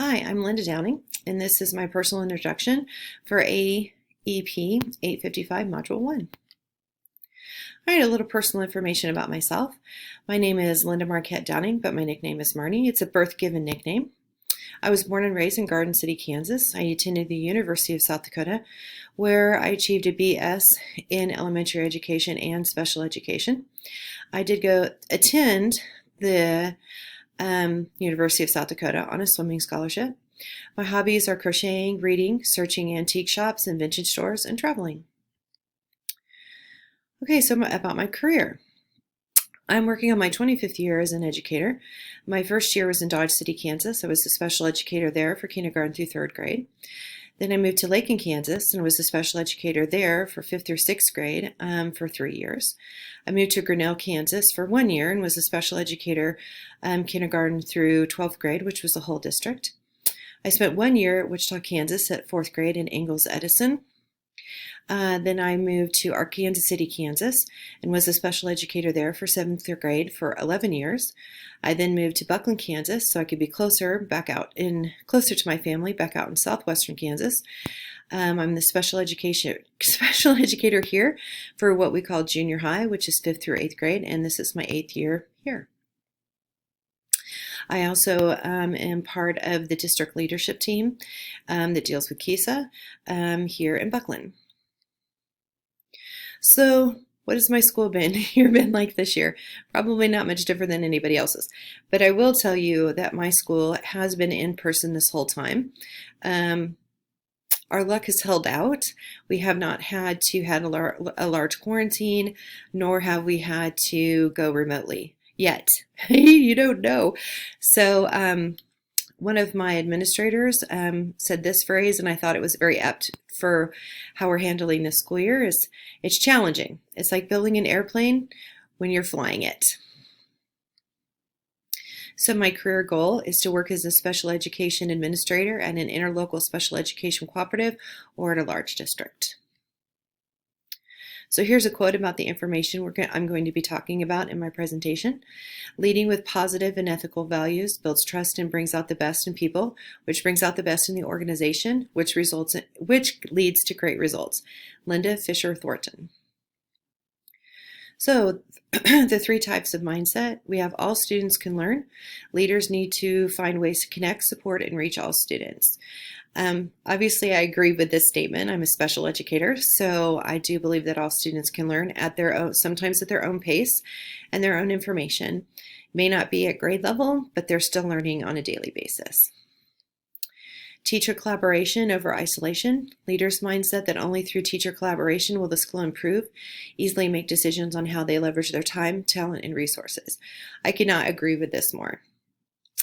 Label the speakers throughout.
Speaker 1: Hi, I'm Lynda Downing, and this is my personal introduction for AEP 855 Module 1. All right, a little personal information about myself. My name is Lynda Marquette Downing, but my nickname is Marnie. It's a birth-given nickname. I was born and raised in Garden City, Kansas. I attended the University of South Dakota, where I achieved a BS in elementary education and special education. I did go attend the University of South Dakota on a swimming scholarship. My hobbies are crocheting, reading, searching antique shops and vintage stores, and traveling. Okay, so about my career. I'm working on my 25th year as an educator. My first year was in Dodge City, Kansas. I was a special educator there for kindergarten through third grade. Then I moved to Lake, Kansas, and was a special educator there for 5th through 6th grade for 3 years. I moved to Grinnell, Kansas for 1 year and was a special educator kindergarten through 12th grade, which was the whole district. I spent 1 year at Wichita, Kansas at 4th grade in Ingalls Edison. Then I moved to Arkansas City, Kansas, and was a special educator there for 7th grade for 11 years. I then moved to Buckland, Kansas, so I could be closer to my family, back out in southwestern Kansas. I'm the special educator here for what we call junior high, which is 5th through 8th grade, and this is my 8th year here. I also am part of the district leadership team that deals with KISA here in Buckland. So what has my school been like this year? Probably not much different than anybody else's. But I will tell you that my school has been in person this whole time. Our luck has held out. We have not had to have a large quarantine, nor have we had to go remotely yet. You don't know. So one of my administrators said this phrase, and I thought it was very apt for how we're handling this school year, is it's challenging. It's like building an airplane when you're flying it. So my career goal is to work as a special education administrator at an interlocal special education cooperative or at a large district. So here's a quote about the information I'm going to be talking about in my presentation. Leading with positive and ethical values builds trust and brings out the best in people, which brings out the best in the organization, which leads to great results. Lynda Fisher Thornton. So the 3 types of mindset. We have all students can learn. Leaders need to find ways to connect, support, and reach all students. Obviously, I agree with this statement. I'm a special educator, so I do believe that all students can learn at their own, sometimes at their own pace and their own information. May not be at grade level, but they're still learning on a daily basis. Teacher collaboration over isolation. Leaders' mindset that only through teacher collaboration will the school improve, easily make decisions on how they leverage their time, talent, and resources. I cannot agree with this more.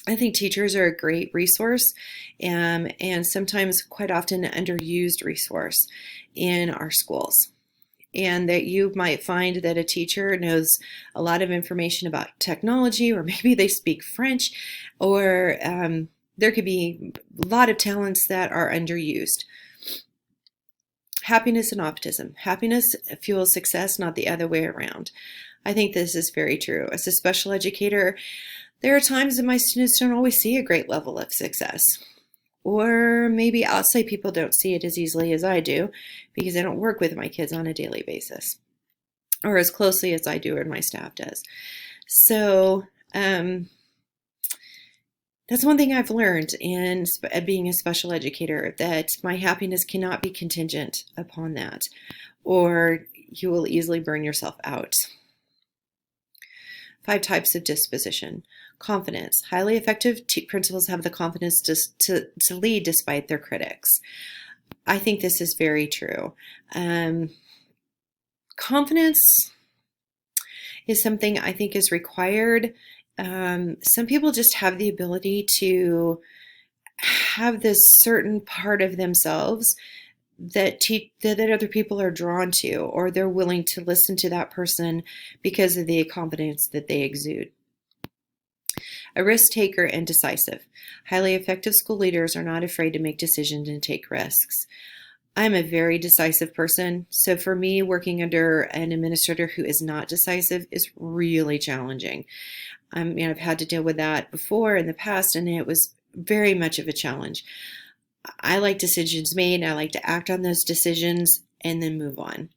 Speaker 1: I think teachers are a great resource and sometimes quite often an underused resource in our schools. And that you might find that a teacher knows a lot of information about technology, or maybe they speak French, or there could be a lot of talents that are underused. Happiness and optimism. Happiness fuels success, not the other way around. I think this is very true. As a special educator, there are times that my students don't always see a great level of success. Or maybe outside people don't see it as easily as I do because I don't work with my kids on a daily basis or as closely as I do or my staff does. So that's one thing I've learned in being a special educator, that my happiness cannot be contingent upon that, or you will easily burn yourself out. 5 types of disposition. Confidence. Highly effective principals have the confidence to lead despite their critics. I think this is very true. Confidence is something I think is required. Some people just have the ability to have this certain part of themselves that other people are drawn to, or they're willing to listen to that person because of the confidence that they exude. A risk taker and decisive. Highly effective school leaders are not afraid to make decisions and take risks. I'm a very decisive person, so for me, working under an administrator who is not decisive is really challenging. I've had to deal with that before in the past, and it was very much of a challenge. I like decisions made. I like to act on those decisions and then move on.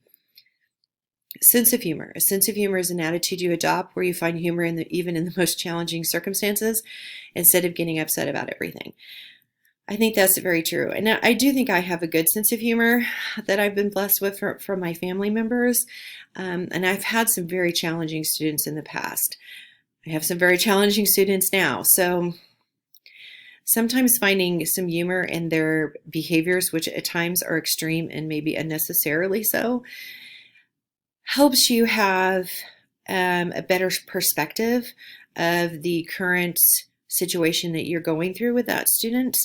Speaker 1: Sense of humor. A sense of humor is an attitude you adopt where you find humor even in the most challenging circumstances instead of getting upset about everything. I think that's very true. And I do think I have a good sense of humor that I've been blessed with from my family members. And I've had some very challenging students in the past. I have some very challenging students now. So sometimes finding some humor in their behaviors, which at times are extreme and maybe unnecessarily so, helps you have a better perspective of the current situation that you're going through with that student,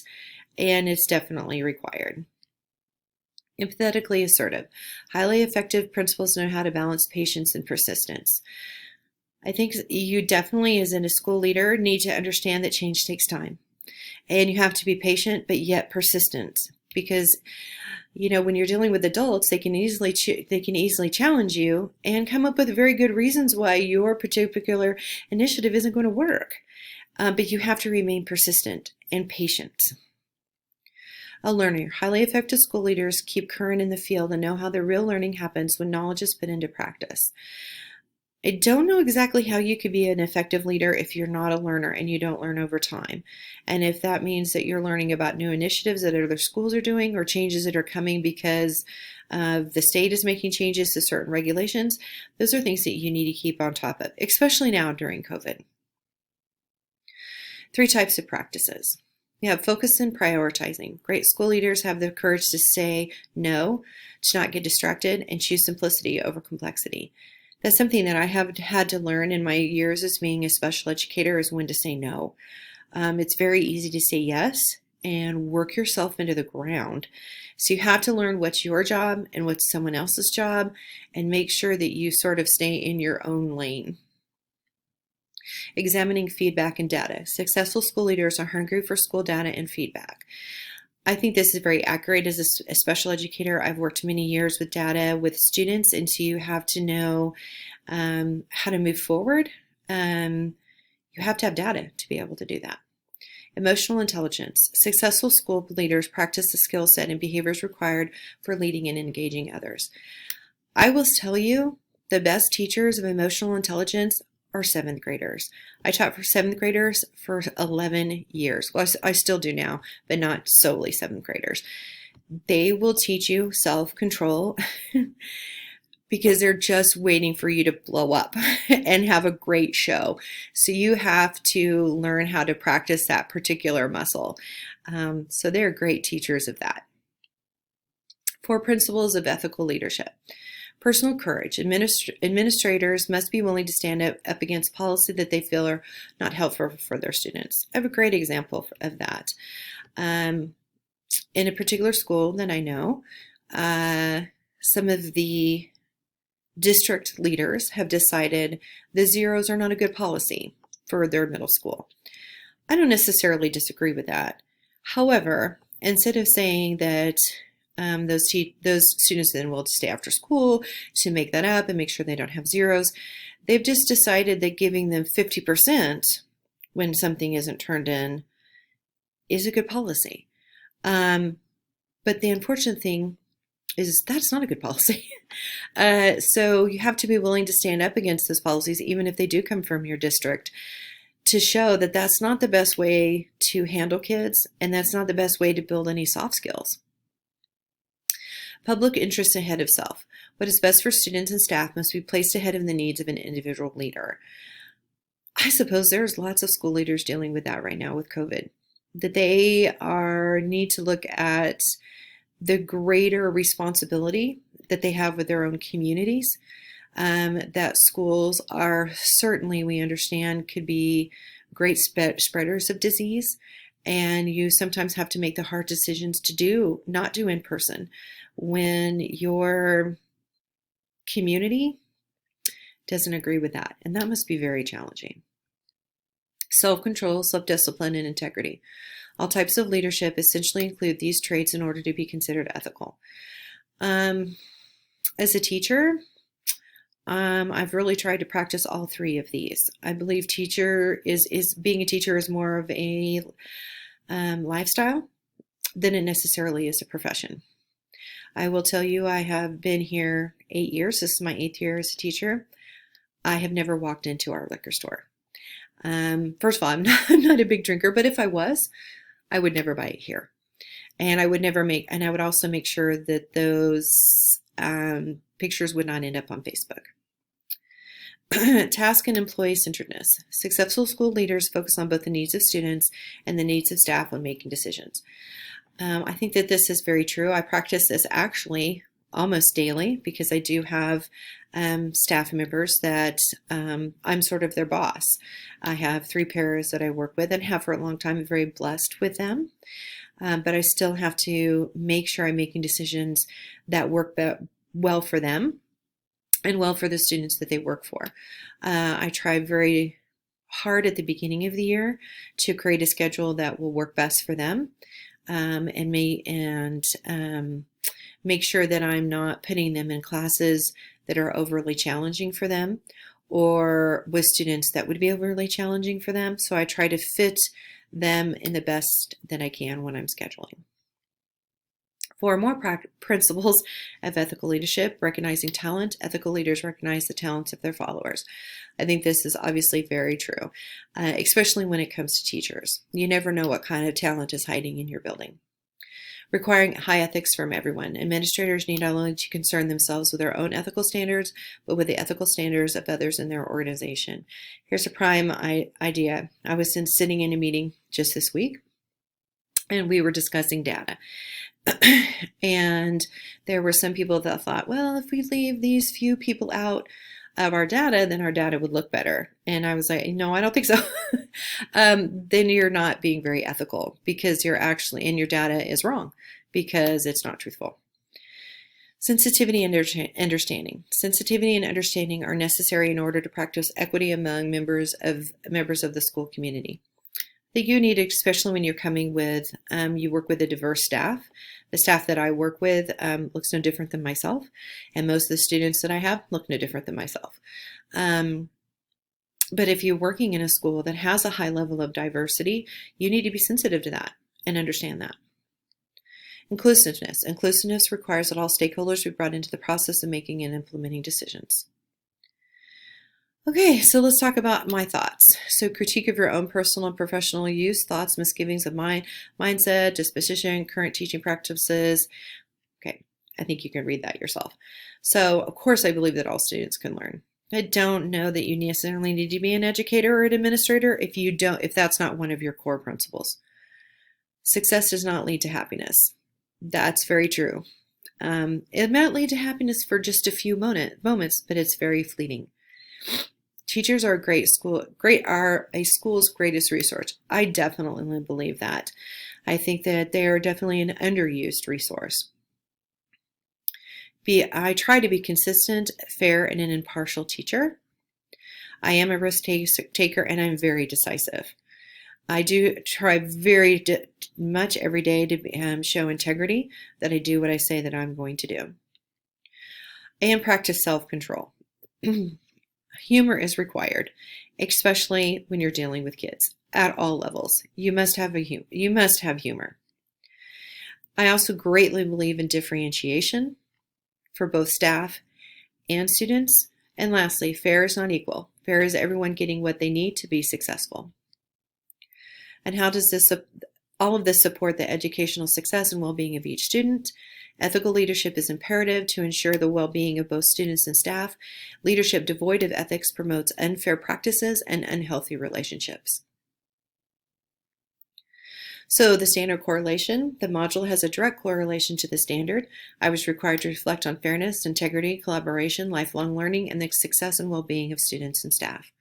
Speaker 1: and it's definitely required. Empathetically assertive. Highly effective principals know how to balance patience and persistence. I think you definitely, as a school leader, need to understand that change takes time. And you have to be patient, but yet persistent, because when you're dealing with adults, they can easily challenge you and come up with very good reasons why your particular initiative isn't going to work. But you have to remain persistent and patient. A learner. Highly effective school leaders keep current in the field and know how the real learning happens when knowledge is put into practice. I don't know exactly how you could be an effective leader if you're not a learner and you don't learn over time. And if that means that you're learning about new initiatives that other schools are doing or changes that are coming because the state is making changes to certain regulations, those are things that you need to keep on top of, especially now during COVID. 3 types of practices. We have focus and prioritizing. Great school leaders have the courage to say no, to not get distracted, and choose simplicity over complexity. That's something that I have had to learn in my years as being a special educator, is when to say no. It's very easy to say yes and work yourself into the ground. So you have to learn what's your job and what's someone else's job, and make sure that you sort of stay in your own lane. Examining feedback and data. Successful school leaders are hungry for school data and feedback. I think this is very accurate. As a special educator, I've worked many years with data with students, and so you have to know how to move forward. You have to have data to be able to do that. Emotional intelligence. Successful school leaders practice the skill set and behaviors required for leading and engaging others. I will tell you, the best teachers of emotional intelligence are 7th graders. I taught for 7th graders for 11 years. Well, I still do now, but not solely 7th graders. They will teach you self-control because they're just waiting for you to blow up and have a great show. So you have to learn how to practice that particular muscle. So they're great teachers of that. 4 principles of ethical leadership. Personal courage. Administrators must be willing to stand up against policy that they feel are not helpful for their students. I have a great example of that. In a particular school that I know, some of the district leaders have decided the zeros are not a good policy for their middle school. I don't necessarily disagree with that. However, instead of saying that those students then will stay after school to make that up and make sure they don't have zeros, they've just decided that giving them 50% when something isn't turned in is a good policy. But the unfortunate thing is that's not a good policy. So you have to be willing to stand up against those policies, even if they do come from your district, to show that that's not the best way to handle kids, and that's not the best way to build any soft skills. Public interest ahead of self. What is best for students and staff must be placed ahead of the needs of an individual leader. I suppose there's lots of school leaders dealing with that right now with COVID, that they need to look at the greater responsibility that they have with their own communities, that schools are certainly, we understand, could be great spreaders of disease, and you sometimes have to make the hard decisions to not do in person when your community doesn't agree with that, and that must be very challenging. Self-control, self-discipline, and integrity. All types of leadership essentially include these traits in order to be considered ethical. As a teacher, I've really tried to practice all 3 of these. I believe being a teacher is more of a lifestyle than it necessarily is a profession. I will tell you, I have been here 8 years. This is my 8th year as a teacher. I have never walked into our liquor store. First of all, I'm not a big drinker, but if I was, I would never buy it here. And I would also make sure that those pictures would not end up on Facebook. Task and employee centeredness. Successful school leaders focus on both the needs of students and the needs of staff when making decisions. I think that this is very true. I practice this actually almost daily because I do have staff members that I'm sort of their boss. I have 3 pairs that I work with and have for a long time. I'm very blessed with them. But I still have to make sure I'm making decisions that work well for them and well for the students that they work for. I try very hard at the beginning of the year to create a schedule that will work best for them, and make sure that I'm not putting them in classes that are overly challenging for them or with students that would be overly challenging for them. So I try to fit them in the best that I can when I'm scheduling. For more principles of ethical leadership, recognizing talent, ethical leaders recognize the talents of their followers. I think this is obviously very true, especially when it comes to teachers. You never know what kind of talent is hiding in your building. Requiring high ethics from everyone. Administrators need not only to concern themselves with their own ethical standards, but with the ethical standards of others in their organization. Here's a prime idea. I was sitting in a meeting just this week, and we were discussing data. And there were some people that thought, well, if we leave these few people out of our data, then our data would look better. And I was like, no, I don't think so. Then you're not being very ethical because you're actually, and your data is wrong because it's not truthful. Sensitivity and understanding. Sensitivity and understanding are necessary in order to practice equity among members of the school community. That you need, especially when you're coming with, you work with a diverse staff. The staff that I work with looks no different than myself, and most of the students that I have look no different than myself. But if you're working in a school that has a high level of diversity, you need to be sensitive to that and understand that. Inclusiveness. Inclusiveness requires that all stakeholders be brought into the process of making and implementing decisions. Okay, so let's talk about my thoughts. So critique of your own personal and professional use, thoughts, misgivings of mindset, disposition, current teaching practices. Okay, I think you can read that yourself. So of course I believe that all students can learn. I don't know that you necessarily need to be an educator or an administrator if that's not one of your core principles. Success does not lead to happiness. That's very true. It might lead to happiness for just a few moments, but it's very fleeting. Teachers are a school's greatest resource. I definitely believe that. I think that they are definitely an underused resource. I try to be consistent, fair, and an impartial teacher. I am a risk taker, and I'm very decisive. I do try very much every day to show integrity, that I do what I say that I'm going to do. And practice self-control. Humor is required, especially when you're dealing with kids at all levels. You must have humor. I also greatly believe in differentiation for both staff and students. And lastly, fair is not equal. Fair is everyone getting what they need to be successful. And how does all of this support the educational success and well-being of each student? Ethical leadership is imperative to ensure the well-being of both students and staff. Leadership devoid of ethics promotes unfair practices and unhealthy relationships. So the standard correlation, the module has a direct correlation to the standard. I was required to reflect on fairness, integrity, collaboration, lifelong learning, and the success and well-being of students and staff.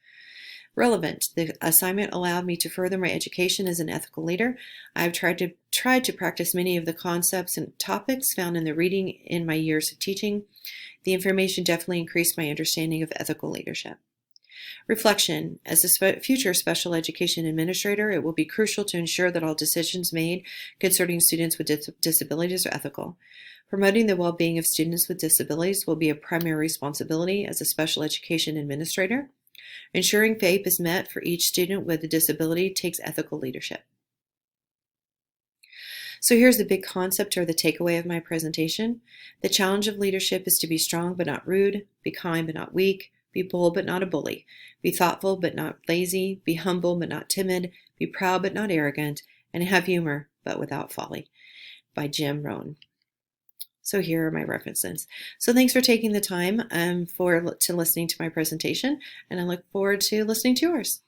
Speaker 1: Relevant. The assignment allowed me to further my education as an ethical leader. I've tried to practice many of the concepts and topics found in the reading in my years of teaching. The information definitely increased my understanding of ethical leadership. Reflection. As a future special education administrator, it will be crucial to ensure that all decisions made concerning students with disabilities are ethical. Promoting the well-being of students with disabilities will be a primary responsibility as a special education administrator. Ensuring FAPE is met for each student with a disability takes ethical leadership. So here's the big concept or the takeaway of my presentation. The challenge of leadership is to be strong but not rude, be kind but not weak, be bold but not a bully, be thoughtful but not lazy, be humble but not timid, be proud but not arrogant, and have humor but without folly, by Jim Rohn. So here are my references. So thanks for taking the time to listening to my presentation, and I look forward to listening to yours.